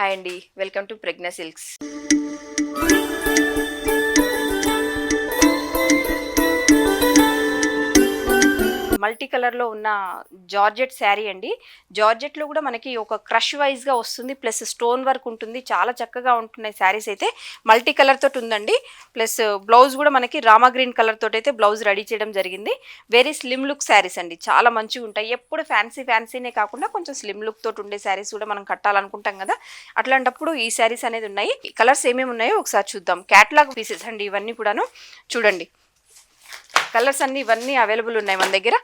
Hi అండి, welcome to Prajna silks. Multi కలర్లో ఉన్న జార్జెట్ శారీ అండి. జార్జెట్లో కూడా మనకి ఒక క్రష్ వైజ్గా వస్తుంది, ప్లస్ స్టోన్ వర్క్ ఉంటుంది. చాలా చక్కగా ఉంటున్నాయి శారీస్ అయితే. మల్టీ కలర్ తోటి ఉందండి. ప్లస్ బ్లౌజ్ కూడా మనకి రామా గ్రీన్ కలర్ తోటి అయితే బ్లౌజ్ రెడీ చేయడం జరిగింది. వెరీ స్లిమ్ లుక్ శారీస్ అండి, చాలా మంచిగా ఉంటాయి. ఎప్పుడు ఫ్యాన్సీనే కాకుండా కొంచెం స్లిమ్ లుక్ తోటి ఉండే శారీస్ కూడా మనం కట్టాలనుకుంటాం కదా, అట్లాంటప్పుడు ఈ శారీస్ అనేది ఉన్నాయి. కలర్స్ ఏమేమి ఉన్నాయో ఒకసారి చూద్దాం. క్యాటలాగ్ పీసెస్ అండి ఇవన్నీ కూడాను. చూడండి, కలర్స్ అన్ని ఇవన్నీ అవైలబుల్ ఉన్నాయి మన దగ్గర.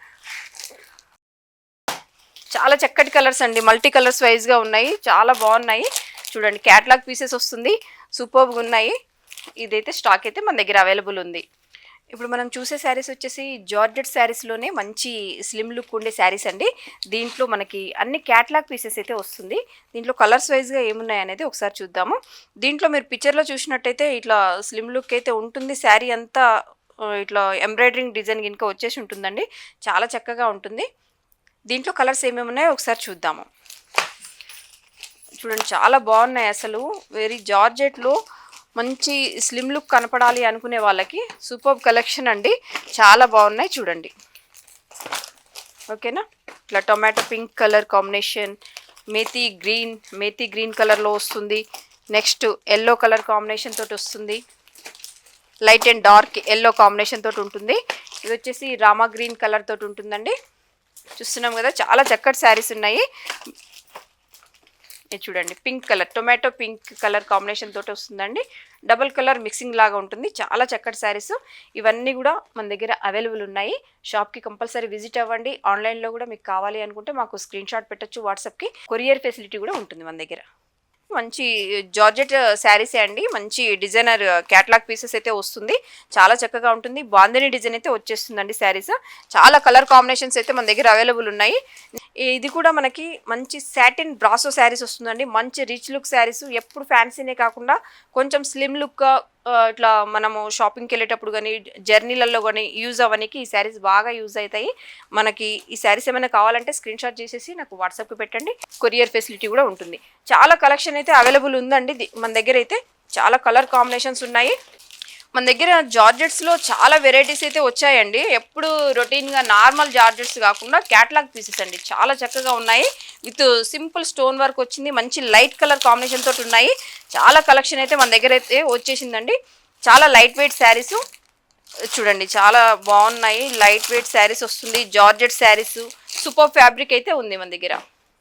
చాలా చక్కటి కలర్స్ అండి, మల్టీ కలర్స్ వైజ్గా ఉన్నాయి, చాలా బాగున్నాయి. చూడండి, క్యాటలాగ్ పీసెస్ వస్తుంది, సూపర్గా ఉన్నాయి. ఇదైతే స్టాక్ అయితే మన దగ్గర అవైలబుల్ ఉంది. ఇప్పుడు మనం చూసే శారీస్ వచ్చేసి జార్జెట్ శారీస్లోనే మంచి స్లిమ్ లుక్ ఉండే శారీస్ అండి. దీంట్లో మనకి అన్ని క్యాటలాగ్ పీసెస్ అయితే వస్తుంది. దీంట్లో కలర్స్ వైజ్గా ఏమున్నాయి అనేది ఒకసారి చూద్దాము. దీంట్లో మీరు పిక్చర్లో చూసినట్టయితే ఇట్లా స్లిమ్ లుక్ అయితే ఉంటుంది. శారీ అంతా ఇట్లా ఎంబ్రాయిడరింగ్ డిజైన్ కనుక వచ్చేసి ఉంటుందండి, చాలా చక్కగా ఉంటుంది. దీంట్లో కలర్స్ ఏమేమి ఉన్నాయో ఒకసారి చూద్దాము. చూడండి, చాలా బాగున్నాయి అసలు. వెరీ జార్జెట్లో మంచి స్లిమ్ లుక్ కనపడాలి అనుకునే వాళ్ళకి సూపర్ కలెక్షన్ అండి, చాలా బాగున్నాయి. చూడండి, ఓకేనా. ఇట్లా tomato pink colour combination, methi green కలర్లో వస్తుంది. నెక్స్ట్ ఎల్లో కలర్ కాంబినేషన్ తోటి వస్తుంది. Light and dark yellow combination తోటి ఉంటుంది. ఇది వచ్చేసి రామా గ్రీన్ కలర్ తోటి ఉంటుందండి. చూస్తున్నాం కదా, చాలా చక్కటి శారీస్ ఉన్నాయి. ఇది చూడండి, pink colour, tomato pink colour combination తోటి వస్తుందండి. డబుల్ కలర్ మిక్సింగ్ లాగా ఉంటుంది. చాలా చక్కటి శారీస్ ఇవన్నీ కూడా మన దగ్గర అవైలబుల్ ఉన్నాయి. షాప్కి కంపల్సరీ విజిట్ అవ్వండి. ఆన్లైన్లో కూడా మీకు కావాలి అనుకుంటే మాకు స్క్రీన్ షాట్ పెట్టచ్చు వాట్సాప్కి. కొరియర్ ఫెసిలిటీ కూడా ఉంటుంది మన దగ్గర. మంచి జార్జెట్ శారీసే అండి, మంచి డిజైనర్ క్యాటలాగ్ పీసెస్ అయితే వస్తుంది. చాలా చక్కగా ఉంటుంది. బాందిని డిజైన్ అయితే వచ్చేస్తుందండి శారీస్. చాలా కలర్ కాంబినేషన్స్ అయితే మన దగ్గర అవైలబుల్ ఉన్నాయి. ఇది కూడా మనకి మంచి సాటిన్ బ్రాసో శారీస్ వస్తుందండి. మంచి రిచ్ లుక్ శారీస్, ఎప్పుడు ఫ్యాన్సీనే కాకుండా కొంచెం స్లిమ్ లుక్గా ఇట్లా మనము షాపింగ్కి వెళ్ళేటప్పుడు కానీ జర్నీలలో కానీ యూజ్ అవ్వడానికి ఈ శారీస్ బాగా యూజ్ అవుతాయి. మనకి ఈ శారీస్ ఏమైనా కావాలంటే స్క్రీన్ షాట్ చేసేసి నాకు వాట్సాప్కి పెట్టండి. కొరియర్ ఫెసిలిటీ కూడా ఉంటుంది. చాలా కలెక్షన్ అయితే అవైలబుల్ ఉందండి మన దగ్గర. అయితే చాలా కలర్ కాంబినేషన్స్ ఉన్నాయి మన దగ్గర. జార్జెట్స్లో చాలా వెరైటీస్ అయితే వచ్చాయండి. ఎప్పుడు రొటీన్గా నార్మల్ జార్జెట్స్ కాకుండా క్యాటలాగ్ పీసెస్ అండి, చాలా చక్కగా ఉన్నాయి. విత్ సింపుల్ స్టోన్ వర్క్ వచ్చింది. మంచి లైట్ కలర్ కాంబినేషన్ తోటి ఉన్నాయి. చాలా కలెక్షన్ అయితే మన దగ్గర అయితే వచ్చేసిందండి. చాలా లైట్ వెయిట్ శారీస్ చూడండి, చాలా బాగున్నాయి. లైట్ వెయిట్ శారీస్ వస్తుంది. జార్జెట్ శారీస్, సూపర్ ఫ్యాబ్రిక్ అయితే ఉంది మన దగ్గర.